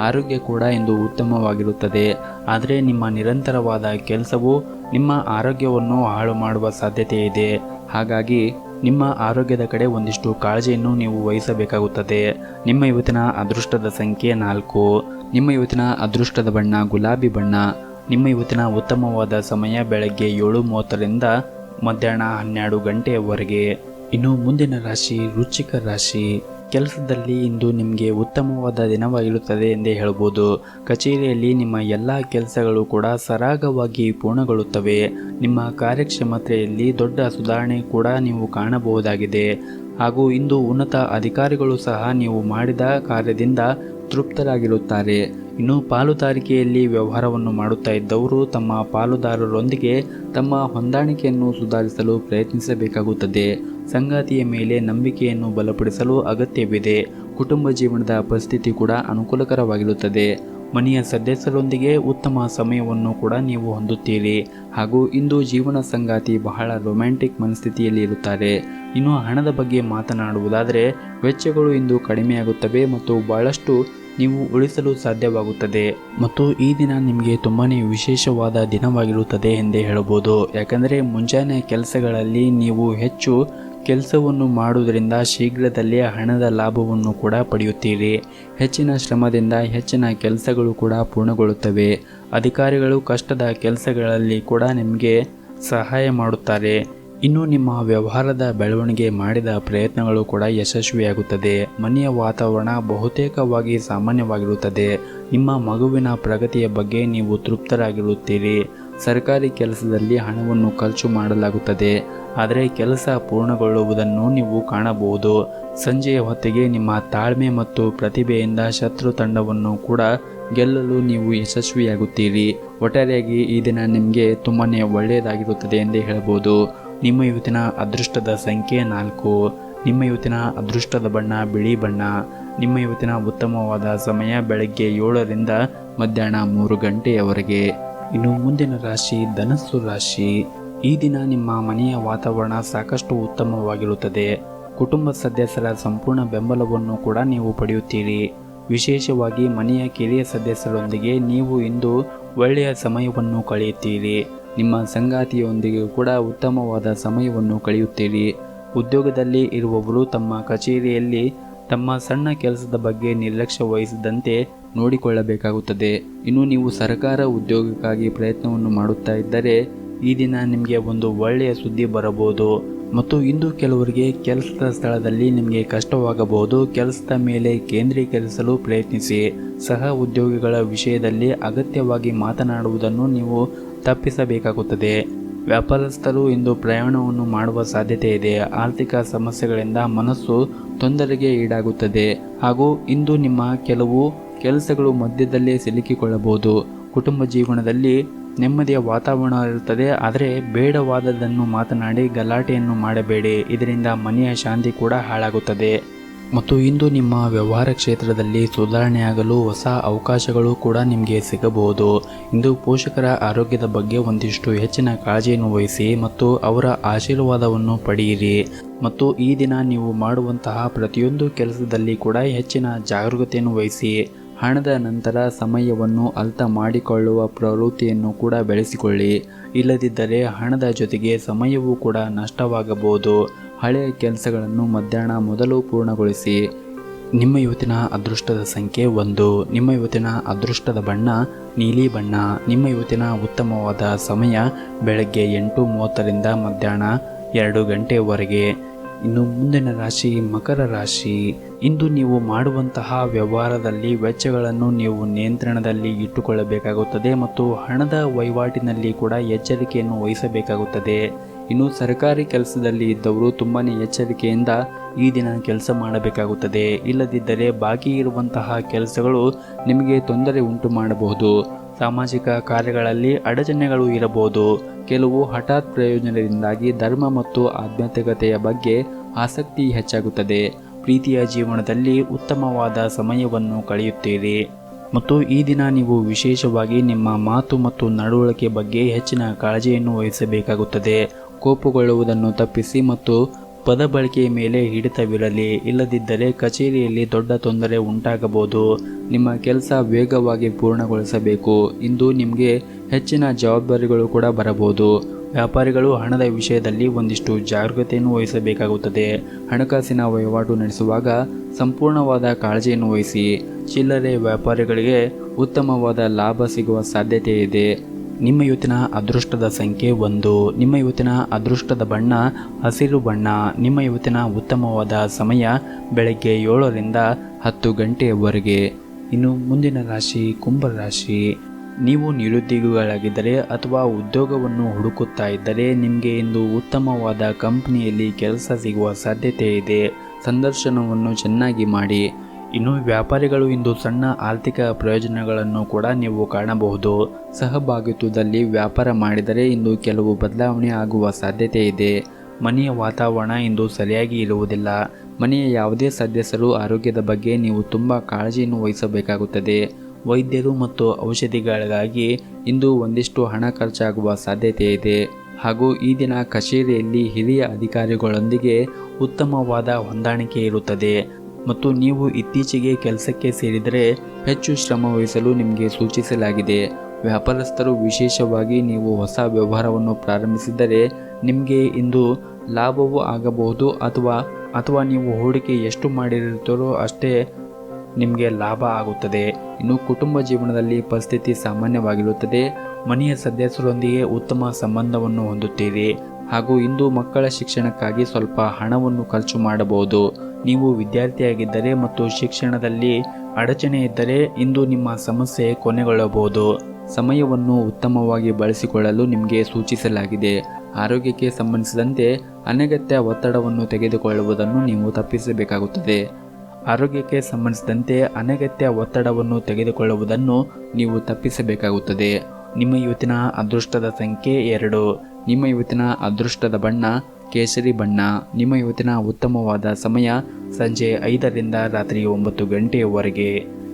ಆರೋಗ್ಯ ಕೂಡ ಇಂದು ಉತ್ತಮವಾಗಿರುತ್ತದೆ. ಆದರೆ ನಿಮ್ಮ ನಿರಂತರವಾದ ಕೆಲಸವು ನಿಮ್ಮ ಆರೋಗ್ಯವನ್ನು ಹಾಳು ಮಾಡುವ ಸಾಧ್ಯತೆ ಇದೆ. ಹಾಗಾಗಿ ನಿಮ್ಮ ಆರೋಗ್ಯದ ಕಡೆ ಒಂದಿಷ್ಟು ಕಾಳಜಿಯನ್ನು ನೀವು ವಹಿಸಬೇಕಾಗುತ್ತದೆ. ನಿಮ್ಮ ಇವತ್ತಿನ ಅದೃಷ್ಟದ ಸಂಖ್ಯೆ 4. ನಿಮ್ಮ ಇವತ್ತಿನ ಅದೃಷ್ಟದ ಬಣ್ಣ ಗುಲಾಬಿ ಬಣ್ಣ. ನಿಮ್ಮ ಇವತ್ತಿನ ಉತ್ತಮವಾದ ಸಮಯ ಬೆಳಗ್ಗೆ 7:30ರಿಂದ ಮಧ್ಯಾಹ್ನ 12 ಗಂಟೆಯವರೆಗೆ. ಇನ್ನು ಮುಂದಿನ ರಾಶಿ ವೃಶ್ಚಿಕ ರಾಶಿ. ಕೆಲಸದಲ್ಲಿ ಇಂದು ನಿಮಗೆ ಉತ್ತಮವಾದ ದಿನವಾಗಿರುತ್ತದೆ ಎಂದೇ ಹೇಳ್ಬೋದು. ಕಚೇರಿಯಲ್ಲಿ ನಿಮ್ಮ ಎಲ್ಲ ಕೆಲಸಗಳು ಕೂಡ ಸರಾಗವಾಗಿ ಪೂರ್ಣಗೊಳ್ಳುತ್ತವೆ. ನಿಮ್ಮ ಕಾರ್ಯಕ್ಷಮತೆಯಲ್ಲಿ ದೊಡ್ಡ ಸುಧಾರಣೆ ಕೂಡ ನೀವು ಕಾಣಬಹುದಾಗಿದೆ. ಹಾಗೂ ಇಂದು ಉನ್ನತ ಅಧಿಕಾರಿಗಳು ಸಹ ನೀವು ಮಾಡಿದ ಕಾರ್ಯದಿಂದ ತೃಪ್ತರಾಗಿರುತ್ತಾರೆ. ಇನ್ನು ಪಾಲುದಾರಿಕೆಯಲ್ಲಿ ವ್ಯವಹಾರವನ್ನು ಮಾಡುತ್ತಾ ಇದ್ದವರು ತಮ್ಮ ಪಾಲುದಾರರೊಂದಿಗೆ ತಮ್ಮ ಹೊಂದಾಣಿಕೆಯನ್ನು ಸುಧಾರಿಸಲು ಪ್ರಯತ್ನಿಸಬೇಕಾಗುತ್ತದೆ. ಸಂಗಾತಿಯ ಮೇಲೆ ನಂಬಿಕೆಯನ್ನು ಬಲಪಡಿಸಲು ಅಗತ್ಯವಿದೆ. ಕುಟುಂಬ ಜೀವನದ ಪರಿಸ್ಥಿತಿ ಕೂಡ ಅನುಕೂಲಕರವಾಗಿರುತ್ತದೆ. ಮನೆಯ ಸದಸ್ಯರೊಂದಿಗೆ ಉತ್ತಮ ಸಮಯವನ್ನು ಕೂಡ ನೀವು ಹೊಂದುತ್ತೀರಿ. ಹಾಗೂ ಇಂದು ಜೀವನ ಸಂಗಾತಿ ಬಹಳ ರೊಮ್ಯಾಂಟಿಕ್ ಮನಸ್ಥಿತಿಯಲ್ಲಿ ಇರುತ್ತಾರೆ. ಇನ್ನು ಹಣದ ಬಗ್ಗೆ ಮಾತನಾಡುವುದಾದರೆ ವೆಚ್ಚಗಳು ಇಂದು ಕಡಿಮೆಯಾಗುತ್ತವೆ ಮತ್ತು ಬಹಳಷ್ಟು ನೀವು ಉಳಿಸಲು ಸಾಧ್ಯವಾಗುತ್ತದೆ. ಮತ್ತು ಈ ದಿನ ನಿಮಗೆ ತುಂಬಾ ವಿಶೇಷವಾದ ದಿನವಾಗಿರುತ್ತದೆ ಎಂದೇ ಹೇಳಬಹುದು. ಯಾಕಂದರೆ ಮುಂಜಾನೆ ಕೆಲಸಗಳಲ್ಲಿ ನೀವು ಹೆಚ್ಚು ಕೆಲಸವನ್ನು ಮಾಡುವುದರಿಂದ ಶೀಘ್ರದಲ್ಲೇ ಹಣದ ಲಾಭವನ್ನು ಕೂಡ ಪಡೆಯುತ್ತೀರಿ. ಹೆಚ್ಚಿನ ಶ್ರಮದಿಂದ ಹೆಚ್ಚಿನ ಕೆಲಸಗಳು ಕೂಡ ಪೂರ್ಣಗೊಳ್ಳುತ್ತವೆ. ಅಧಿಕಾರಿಗಳು ಕಷ್ಟದ ಕೆಲಸಗಳಲ್ಲಿ ಕೂಡ ನಿಮಗೆ ಸಹಾಯ ಮಾಡುತ್ತಾರೆ. ಇನ್ನು ನಿಮ್ಮ ವ್ಯವಹಾರದ ಬೆಳವಣಿಗೆ ಮಾಡಿದ ಪ್ರಯತ್ನಗಳು ಕೂಡ ಯಶಸ್ವಿಯಾಗುತ್ತದೆ. ಮನೆಯ ವಾತಾವರಣ ಬಹುತೇಕವಾಗಿ ಸಾಮಾನ್ಯವಾಗಿರುತ್ತದೆ. ನಿಮ್ಮ ಮಗುವಿನ ಪ್ರಗತಿಯ ಬಗ್ಗೆ ನೀವು ತೃಪ್ತರಾಗಿರುತ್ತೀರಿ. ಸರ್ಕಾರಿ ಕೆಲಸದಲ್ಲಿ ಹಣವನ್ನು ಖರ್ಚು ಮಾಡಲಾಗುತ್ತದೆ, ಆದರೆ ಕೆಲಸ ಪೂರ್ಣಗೊಳ್ಳುವುದನ್ನು ನೀವು ಕಾಣಬಹುದು. ಸಂಜೆಯ ಹೊತ್ತಿಗೆ ನಿಮ್ಮ ತಾಳ್ಮೆ ಮತ್ತು ಪ್ರತಿಭೆಯಿಂದ ಶತ್ರು ತಂಡವನ್ನು ಕೂಡ ಗೆಲ್ಲಲು ನೀವು ಯಶಸ್ವಿಯಾಗುತ್ತೀರಿ. ಒಟ್ಟಾರೆಯಾಗಿ ಈ ದಿನ ನಿಮಗೆ ತುಂಬಾ ಒಳ್ಳೆಯದಾಗಿರುತ್ತದೆ ಎಂದೇ ಹೇಳಬಹುದು. ನಿಮ್ಮ ಇವತ್ತಿನ ಅದೃಷ್ಟದ ಸಂಖ್ಯೆ 4. ನಿಮ್ಮ ಇವತ್ತಿನ ಅದೃಷ್ಟದ ಬಣ್ಣ ಬಿಳಿ ಬಣ್ಣ. ನಿಮ್ಮ ಇವತ್ತಿನ ಉತ್ತಮವಾದ ಸಮಯ ಬೆಳಗ್ಗೆ 7ರಿಂದ ಮಧ್ಯಾಹ್ನ 3 ಗಂಟೆಯವರೆಗೆ. ಇನ್ನು ಮುಂದಿನ ರಾಶಿ ಧನಸ್ಸು ರಾಶಿ. ಈ ದಿನ ನಿಮ್ಮ ಮನೆಯ ವಾತಾವರಣ ಸಾಕಷ್ಟು ಉತ್ತಮವಾಗಿರುತ್ತದೆ. ಕುಟುಂಬ ಸದಸ್ಯರ ಸಂಪೂರ್ಣ ಬೆಂಬಲವನ್ನು ಕೂಡ ನೀವು ಪಡೆಯುತ್ತೀರಿ. ವಿಶೇಷವಾಗಿ ಮನೆಯ ಕಿರಿಯ ಸದಸ್ಯರೊಂದಿಗೆ ನೀವು ಇಂದು ಒಳ್ಳೆಯ ಸಮಯವನ್ನು ಕಳೆಯುತ್ತೀರಿ. ನಿಮ್ಮ ಸಂಗಾತಿಯೊಂದಿಗೆ ಕೂಡ ಉತ್ತಮವಾದ ಸಮಯವನ್ನು ಕಳೆಯುತ್ತೀರಿ. ಉದ್ಯೋಗದಲ್ಲಿ ಇರುವವರು ತಮ್ಮ ಕಚೇರಿಯಲ್ಲಿ ತಮ್ಮ ಸಣ್ಣ ಕೆಲಸದ ಬಗ್ಗೆ ನಿರ್ಲಕ್ಷ್ಯ ವಹಿಸದಂತೆ ನೋಡಿಕೊಳ್ಳಬೇಕಾಗುತ್ತದೆ. ಇನ್ನು ನೀವು ಸರ್ಕಾರ ಉದ್ಯೋಗಕ್ಕಾಗಿ ಪ್ರಯತ್ನವನ್ನು ಮಾಡುತ್ತಾ ಇದ್ದರೆ ಈ ದಿನ ನಿಮಗೆ ಒಂದು ಒಳ್ಳೆಯ ಸುದ್ದಿ ಬರಬಹುದು. ಮತ್ತು ಇಂದು ಕೆಲವರಿಗೆ ಕೆಲಸದ ಸ್ಥಳದಲ್ಲಿ ನಿಮಗೆ ಕಷ್ಟವಾಗಬಹುದು. ಕೆಲಸದ ಮೇಲೆ ಕೇಂದ್ರೀಕರಿಸಲು ಪ್ರಯತ್ನಿಸಿ. ಸಹ ಉದ್ಯೋಗಿಗಳ ವಿಷಯದಲ್ಲಿ ಅಗತ್ಯವಾಗಿ ಮಾತನಾಡುವುದನ್ನು ನೀವು ತಪ್ಪಿಸಬೇಕಾಗುತ್ತದೆ. ವ್ಯಾಪಾರಸ್ಥರು ಇಂದು ಪ್ರಯಾಣವನ್ನು ಮಾಡುವ ಸಾಧ್ಯತೆ ಇದೆ. ಆರ್ಥಿಕ ಸಮಸ್ಯೆಗಳಿಂದ ಮನಸ್ಸು ತೊಂದರೆಗೆ ಈಡಾಗುತ್ತದೆ. ಹಾಗೂ ಇಂದು ನಿಮ್ಮ ಕೆಲವು ಕೆಲಸಗಳು ಮಧ್ಯದಲ್ಲೇ ಸಿಲುಕಿಕೊಳ್ಳಬಹುದು. ಕುಟುಂಬ ಜೀವನದಲ್ಲಿ ನೆಮ್ಮದಿಯ ವಾತಾವರಣ ಇರುತ್ತದೆ, ಆದರೆ ಬೇಡವಾದದನ್ನು ಮಾತನಾಡಿ ಗಲಾಟೆಯನ್ನು ಮಾಡಬೇಡಿ. ಇದರಿಂದ ಮನೆಯ ಶಾಂತಿ ಕೂಡ ಹಾಳಾಗುತ್ತದೆ. ಮತ್ತು ಇಂದು ನಿಮ್ಮ ವ್ಯವಹಾರ ಕ್ಷೇತ್ರದಲ್ಲಿ ಸುಧಾರಣೆಯಾಗಲು ಹೊಸ ಅವಕಾಶಗಳು ಕೂಡ ನಿಮಗೆ ಸಿಗಬಹುದು. ಇಂದು ಪೋಷಕರ ಆರೋಗ್ಯದ ಬಗ್ಗೆ ಒಂದಿಷ್ಟು ಹೆಚ್ಚಿನ ಕಾಳಜಿಯನ್ನು ವಹಿಸಿ ಮತ್ತು ಅವರ ಆಶೀರ್ವಾದವನ್ನು ಪಡೆಯಿರಿ. ಮತ್ತು ಈ ದಿನ ನೀವು ಮಾಡುವಂತಹ ಪ್ರತಿಯೊಂದು ಕೆಲಸದಲ್ಲಿ ಕೂಡ ಹೆಚ್ಚಿನ ಜಾಗರೂಕತೆಯನ್ನು ವಹಿಸಿ. ಹಣದ ನಂತರ ಸಮಯವನ್ನು ಅರ್ಥ ಮಾಡಿಕೊಳ್ಳುವ ಪ್ರವೃತ್ತಿಯನ್ನು ಕೂಡ ಬೆಳೆಸಿಕೊಳ್ಳಿ. ಇಲ್ಲದಿದ್ದರೆ ಹಣದ ಜೊತೆಗೆ ಸಮಯವೂ ಕೂಡ ನಷ್ಟವಾಗಬಹುದು. ಹಳೆಯ ಕೆಲಸಗಳನ್ನು ಮಧ್ಯಾಹ್ನ ಮೊದಲು ಪೂರ್ಣಗೊಳಿಸಿ. ನಿಮ್ಮ ಇವತ್ತಿನ ಅದೃಷ್ಟದ ಸಂಖ್ಯೆ 1. ನಿಮ್ಮ ಇವತ್ತಿನ ಅದೃಷ್ಟದ ಬಣ್ಣ ನೀಲಿ ಬಣ್ಣ. ನಿಮ್ಮ ಇವತ್ತಿನ ಉತ್ತಮವಾದ ಸಮಯ ಬೆಳಗ್ಗೆ 8:30ರಿಂದ ಮಧ್ಯಾಹ್ನ 2 ಗಂಟೆಯವರೆಗೆ. ಇನ್ನು ಮುಂದಿನ ರಾಶಿ ಮಕರ ರಾಶಿ. ಇಂದು ನೀವು ಮಾಡುವಂತಹ ವ್ಯವಹಾರದಲ್ಲಿ ವೆಚ್ಚಗಳನ್ನು ನೀವು ನಿಯಂತ್ರಣದಲ್ಲಿ ಇಟ್ಟುಕೊಳ್ಳಬೇಕಾಗುತ್ತದೆ ಮತ್ತು ಹಣದ ವಹಿವಾಟಿನಲ್ಲಿ ಕೂಡ ಎಚ್ಚರಿಕೆಯನ್ನು ವಹಿಸಬೇಕಾಗುತ್ತದೆ. ಇನ್ನು ಸರ್ಕಾರಿ ಕೆಲಸದಲ್ಲಿ ಇದ್ದವರು ತುಂಬಾ ಎಚ್ಚರಿಕೆಯಿಂದ ಈ ದಿನ ಕೆಲಸ ಮಾಡಬೇಕಾಗುತ್ತದೆ. ಇಲ್ಲದಿದ್ದರೆ ಬಾಕಿ ಇರುವಂತಹ ಕೆಲಸಗಳು ನಿಮಗೆ ತೊಂದರೆ ಉಂಟು ಮಾಡಬಹುದು. ಸಾಮಾಜಿಕ ಕಾರ್ಯಗಳಲ್ಲಿ ಅಡಚಣೆಗಳು ಇರಬಹುದು. ಕೆಲವು ಹಠಾತ್ ಪ್ರಯೋಜನದಿಂದಾಗಿ ಧರ್ಮ ಮತ್ತು ಆಧ್ಯಾತ್ಮಿಕತೆಯ ಬಗ್ಗೆ ಆಸಕ್ತಿ ಹೆಚ್ಚಾಗುತ್ತದೆ. ಪ್ರೀತಿಯ ಜೀವನದಲ್ಲಿ ಉತ್ತಮವಾದ ಸಮಯವನ್ನು ಕಳೆಯುತ್ತೀರಿ ಮತ್ತು ಈ ದಿನ ನೀವು ವಿಶೇಷವಾಗಿ ನಿಮ್ಮ ಮಾತು ಮತ್ತು ನಡವಳಿಕೆ ಬಗ್ಗೆ ಹೆಚ್ಚಿನ ಕಾಳಜಿಯನ್ನು ವಹಿಸಬೇಕಾಗುತ್ತದೆ. ಕೋಪಗೊಳ್ಳುವುದನ್ನು ತಪ್ಪಿಸಿ ಮತ್ತು ಪದ ಬಳಕೆಯ ಮೇಲೆ ಹಿಡಿತವಿರಲಿ. ಇಲ್ಲದಿದ್ದರೆ ಕಚೇರಿಯಲ್ಲಿ ದೊಡ್ಡ ತೊಂದರೆ ಉಂಟಾಗಬಹುದು. ನಿಮ್ಮ ಕೆಲಸ ವೇಗವಾಗಿ ಪೂರ್ಣಗೊಳಿಸಬೇಕು. ಇಂದು ನಿಮಗೆ ಹೆಚ್ಚಿನ ಜವಾಬ್ದಾರಿಗಳು ಕೂಡ ಬರಬಹುದು. ವ್ಯಾಪಾರಿಗಳು ಹಣದ ವಿಷಯದಲ್ಲಿ ಒಂದಿಷ್ಟು ಜಾಗೃತೆಯನ್ನು ವಹಿಸಬೇಕಾಗುತ್ತದೆ. ಹಣಕಾಸಿನ ವಹಿವಾಟು ನಡೆಸುವಾಗ ಸಂಪೂರ್ಣವಾದ ಕಾಳಜಿಯನ್ನು ವಹಿಸಿ. ಚಿಲ್ಲರೆ ವ್ಯಾಪಾರಿಗಳಿಗೆ ಉತ್ತಮವಾದ ಲಾಭ ಸಿಗುವ ಸಾಧ್ಯತೆ ಇದೆ. ನಿಮ್ಮ ಇವತ್ತಿನ ಅದೃಷ್ಟದ ಸಂಖ್ಯೆ 1. ನಿಮ್ಮ ಇವತ್ತಿನ ಅದೃಷ್ಟದ ಬಣ್ಣ ಹಸಿರು ಬಣ್ಣ. ನಿಮ್ಮ ಇವತ್ತಿನ ಉತ್ತಮವಾದ ಸಮಯ ಬೆಳಗ್ಗೆ 7ರಿಂದ 10 ಗಂಟೆಯವರೆಗೆ. ಇನ್ನು ಮುಂದಿನ ರಾಶಿ ಕುಂಭ ರಾಶಿ. ನೀವು ನಿರುದ್ಯೋಗಿಗಳಾಗಿದ್ದರೆ ಅಥವಾ ಉದ್ಯೋಗವನ್ನು ಹುಡುಕುತ್ತಾ ಇದ್ದರೆ ನಿಮಗೆ ಇಂದು ಉತ್ತಮವಾದ ಕಂಪನಿಯಲ್ಲಿ ಕೆಲಸ ಸಿಗುವ ಸಾಧ್ಯತೆ ಇದೆ. ಸಂದರ್ಶನವನ್ನು ಚೆನ್ನಾಗಿ ಮಾಡಿ. ಇನ್ನು ವ್ಯಾಪಾರಿಗಳು ಇಂದು ಸಣ್ಣ ಆರ್ಥಿಕ ಪ್ರಯೋಜನಗಳನ್ನು ಕೂಡ ನೀವು ಕಾಣಬಹುದು. ಸಹಭಾಗಿತ್ವದಲ್ಲಿ ವ್ಯಾಪಾರ ಮಾಡಿದರೆ ಇಂದು ಕೆಲವು ಬದಲಾವಣೆ ಆಗುವ ಸಾಧ್ಯತೆ ಇದೆ. ಮನೆಯ ವಾತಾವರಣ ಇಂದು ಸರಿಯಾಗಿ ಇರುವುದಿಲ್ಲ. ಮನೆಯ ಯಾವುದೇ ಸದಸ್ಯರು ಆರೋಗ್ಯದ ಬಗ್ಗೆ ನೀವು ತುಂಬ ಕಾಳಜಿಯನ್ನು ವಹಿಸಬೇಕಾಗುತ್ತದೆ. ವೈದ್ಯರು ಮತ್ತು ಔಷಧಿಗಳಿಗಾಗಿ ಇಂದು ಒಂದಿಷ್ಟು ಹಣ ಖರ್ಚಾಗುವ ಸಾಧ್ಯತೆ ಇದೆ. ಹಾಗೂ ಈ ದಿನ ಕಚೇರಿಯಲ್ಲಿ ಹಿರಿಯ ಅಧಿಕಾರಿಗಳೊಂದಿಗೆ ಉತ್ತಮವಾದ ಹೊಂದಾಣಿಕೆ ಇರುತ್ತದೆ ಮತ್ತು ನೀವು ಇತ್ತೀಚೆಗೆ ಕೆಲಸಕ್ಕೆ ಸೇರಿದರೆ ಹೆಚ್ಚು ಶ್ರಮ ವಹಿಸಲು ನಿಮಗೆ ಸೂಚಿಸಲಾಗಿದೆ. ವ್ಯಾಪಾರಸ್ಥರು ವಿಶೇಷವಾಗಿ ನೀವು ಹೊಸ ವ್ಯವಹಾರವನ್ನು ಪ್ರಾರಂಭಿಸಿದರೆ ನಿಮಗೆ ಇಂದು ಲಾಭವೂ ಆಗಬಹುದು ಅಥವಾ ನೀವು ಹೂಡಿಕೆ ಎಷ್ಟು ಮಾಡಿರುತ್ತೀರೋ ಅಷ್ಟೇ ನಿಮಗೆ ಲಾಭ ಆಗುತ್ತದೆ. ಇನ್ನು ಕುಟುಂಬ ಜೀವನದಲ್ಲಿ ಪರಿಸ್ಥಿತಿ ಸಾಮಾನ್ಯವಾಗಿರುತ್ತದೆ. ಮನೆಯ ಸದಸ್ಯರೊಂದಿಗೆ ಉತ್ತಮ ಸಂಬಂಧವನ್ನು ಹೊಂದುತ್ತೀರಿ ಹಾಗೂ ಇಂದು ಮಕ್ಕಳ ಶಿಕ್ಷಣಕ್ಕಾಗಿ ಸ್ವಲ್ಪ ಹಣವನ್ನು ಖರ್ಚು ಮಾಡಬಹುದು. ನೀವು ವಿದ್ಯಾರ್ಥಿಯಾಗಿದ್ದರೆ ಮತ್ತು ಶಿಕ್ಷಣದಲ್ಲಿ ಅಡಚಣೆ ಇದ್ದರೆ ಇಂದು ನಿಮ್ಮ ಸಮಸ್ಯೆ ಕೊನೆಗೊಳ್ಳಬಹುದು. ಸಮಯವನ್ನು ಉತ್ತಮವಾಗಿ ಬಳಸಿಕೊಳ್ಳಲು ನಿಮಗೆ ಸೂಚಿಸಲಾಗಿದೆ. ಆರೋಗ್ಯಕ್ಕೆ ಸಂಬಂಧಿಸಿದಂತೆ ಅನಗತ್ಯ ಒತ್ತಡವನ್ನು ತೆಗೆದುಕೊಳ್ಳುವುದನ್ನು ನೀವು ತಪ್ಪಿಸಬೇಕಾಗುತ್ತದೆ. ಆರೋಗ್ಯಕ್ಕೆ ಸಂಬಂಧಿಸಿದಂತೆ ಅನಗತ್ಯ ಒತ್ತಡವನ್ನು ತೆಗೆದುಕೊಳ್ಳುವುದನ್ನು ನೀವು ತಪ್ಪಿಸಬೇಕಾಗುತ್ತದೆ. ನಿಮ್ಮ ಇವತ್ತಿನ ಅದೃಷ್ಟದ ಸಂಖ್ಯೆ 2. ನಿಮ್ಮ ಇವತ್ತಿನ ಅದೃಷ್ಟದ ಬಣ್ಣ ಕೇಸರಿ ಬಣ್ಣ. ನಿಮ್ಮ ಇವತ್ತಿನ ಉತ್ತಮವಾದ ಸಮಯ ಸಂಜೆ 5ರಿಂದ ರಾತ್ರಿ 9 ಗಂಟೆಯವರೆಗೆ.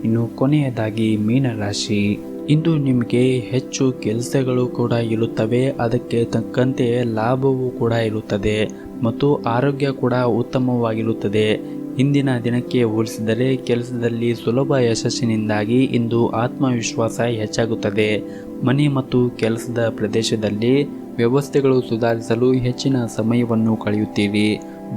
ಇನ್ನು ಕೊನೆಯದಾಗಿ ಮೀನರಾಶಿ. ಇಂದು ನಿಮಗೆ ಹೆಚ್ಚು ಕೆಲಸಗಳು ಕೂಡ ಇರುತ್ತವೆ. ಅದಕ್ಕೆ ತಕ್ಕಂತೆ ಲಾಭವೂ ಕೂಡ ಇರುತ್ತದೆ ಮತ್ತು ಆರೋಗ್ಯ ಕೂಡ ಉತ್ತಮವಾಗಿರುತ್ತದೆ. ಇಂದಿನ ದಿನಕ್ಕೆ ಹೋಲಿಸಿದರೆ ಕೆಲಸದಲ್ಲಿ ಸುಲಭ ಯಶಸ್ಸಿನಿಂದಾಗಿ ಇಂದು ಆತ್ಮವಿಶ್ವಾಸ ಹೆಚ್ಚಾಗುತ್ತದೆ. ಮನೆ ಮತ್ತು ಕೆಲಸದ ಪ್ರದೇಶದಲ್ಲಿ ವ್ಯವಸ್ಥೆಗಳು ಸುಧಾರಿಸಲು ಹೆಚ್ಚಿನ ಸಮಯವನ್ನು ಕಳೆಯುತ್ತೀರಿ.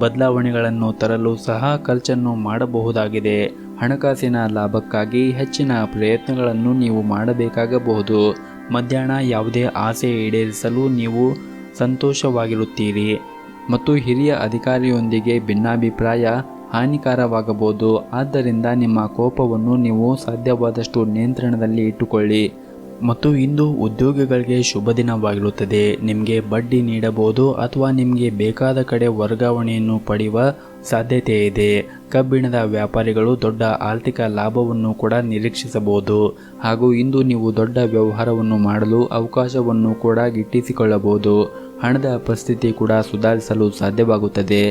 ಬದಲಾವಣೆಗಳನ್ನು ತರಲು ಸಹ ಖರ್ಚನ್ನು ಮಾಡಬಹುದಾಗಿದೆ. ಹಣಕಾಸಿನ ಲಾಭಕ್ಕಾಗಿ ಹೆಚ್ಚಿನ ಪ್ರಯತ್ನಗಳನ್ನು ನೀವು ಮಾಡಬೇಕಾಗಬಹುದು. ಮಧ್ಯಾಹ್ನ ಯಾವುದೇ ಆಸೆ ಈಡೇರಿಸಲು ನೀವು ಸಂತೋಷವಾಗಿರುತ್ತೀರಿ ಮತ್ತು ಹಿರಿಯ ಅಧಿಕಾರಿಯೊಂದಿಗೆ ಭಿನ್ನಾಭಿಪ್ರಾಯ ಹಾನಿಕರವಾಗಬಹುದು. ಆದ್ದರಿಂದ ನಿಮ್ಮ ಕೋಪವನ್ನು ನೀವು ಸಾಧ್ಯವಾದಷ್ಟು ನಿಯಂತ್ರಣದಲ್ಲಿ ಇಟ್ಟುಕೊಳ್ಳಿ. ಮತ್ತು ಇಂದು ಉದ್ಯೋಗಿಗಳಿಗೆ ಶುಭ ದಿನವಾಗಿರುತ್ತದೆ. ನಿಮಗೆ ಬಡ್ಡಿ ನೀಡಬಹುದು ಅಥವಾ ನಿಮಗೆ ಬೇಕಾದ ಕಡೆ ವರ್ಗಾವಣೆಯನ್ನು ಪಡೆಯುವ ಸಾಧ್ಯತೆ ಇದೆ. ಕಬ್ಬಿಣದ ವ್ಯಾಪಾರಿಗಳು ದೊಡ್ಡ ಆರ್ಥಿಕ ಲಾಭವನ್ನು ಕೂಡ ನಿರೀಕ್ಷಿಸಬಹುದು ಹಾಗೂ ಇಂದು ನೀವು ದೊಡ್ಡ ವ್ಯವಹಾರವನ್ನು ಮಾಡಲು ಅವಕಾಶವನ್ನು ಕೂಡ ಗಿಟ್ಟಿಸಿಕೊಳ್ಳಬಹುದು. ಹಣದ ಪರಿಸ್ಥಿತಿ ಕೂಡ ಸುಧಾರಿಸಲು ಸಾಧ್ಯವಾಗುತ್ತದೆ.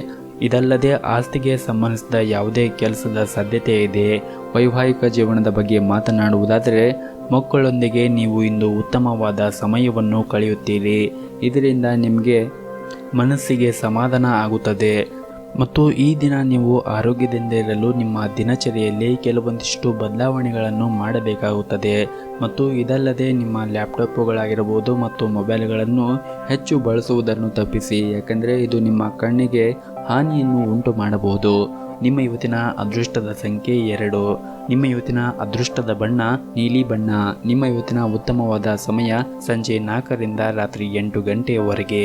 ಇದಲ್ಲದೆ ಆಸ್ತಿಗೆ ಸಂಬಂಧಿಸಿದ ಯಾವುದೇ ಕೆಲಸದ ಸಾಧ್ಯತೆ ಇದೆ. ವೈವಾಹಿಕ ಜೀವನದ ಬಗ್ಗೆ ಮಾತನಾಡುವುದಾದರೆ ಮಕ್ಕಳೊಂದಿಗೆ ನೀವು ಇಂದು ಉತ್ತಮವಾದ ಸಮಯವನ್ನು ಕಳೆಯುತ್ತೀರಿ. ಇದರಿಂದ ನಿಮಗೆ ಮನಸ್ಸಿಗೆ ಸಮಾಧಾನ ಆಗುತ್ತದೆ ಮತ್ತು ಈ ದಿನ ನೀವು ಆರೋಗ್ಯದಿಂದ ಇರಲು ನಿಮ್ಮ ದಿನಚರಿಯಲ್ಲಿ ಕೆಲವೊಂದಿಷ್ಟು ಬದಲಾವಣೆಗಳನ್ನು ಮಾಡಬೇಕಾಗುತ್ತದೆ. ಮತ್ತು ಇದಲ್ಲದೆ ನಿಮ್ಮ ಲ್ಯಾಪ್ಟಾಪ್ಗಳಾಗಿರಬಹುದು ಮತ್ತು ಮೊಬೈಲ್ಗಳನ್ನು ಹೆಚ್ಚು ಬಳಸುವುದನ್ನು ತಪ್ಪಿಸಿ. ಯಾಕಂದರೆ ಇದು ನಿಮ್ಮ ಕಣ್ಣಿಗೆ ಹಾನಿಯನ್ನು ಉಂಟು ಮಾಡಬಹುದು. ನಿಮ್ಮ ಇವತ್ತಿನ ಅದೃಷ್ಟದ ಸಂಖ್ಯೆ 2. ನಿಮ್ಮ ಇವತ್ತಿನ ಅದೃಷ್ಟದ ಬಣ್ಣ ನೀಲಿ ಬಣ್ಣ. ನಿಮ್ಮ ಇವತ್ತಿನ ಉತ್ತಮವಾದ ಸಮಯ ಸಂಜೆ 4ರಿಂದ ರಾತ್ರಿ 8 ಗಂಟೆಯವರೆಗೆ.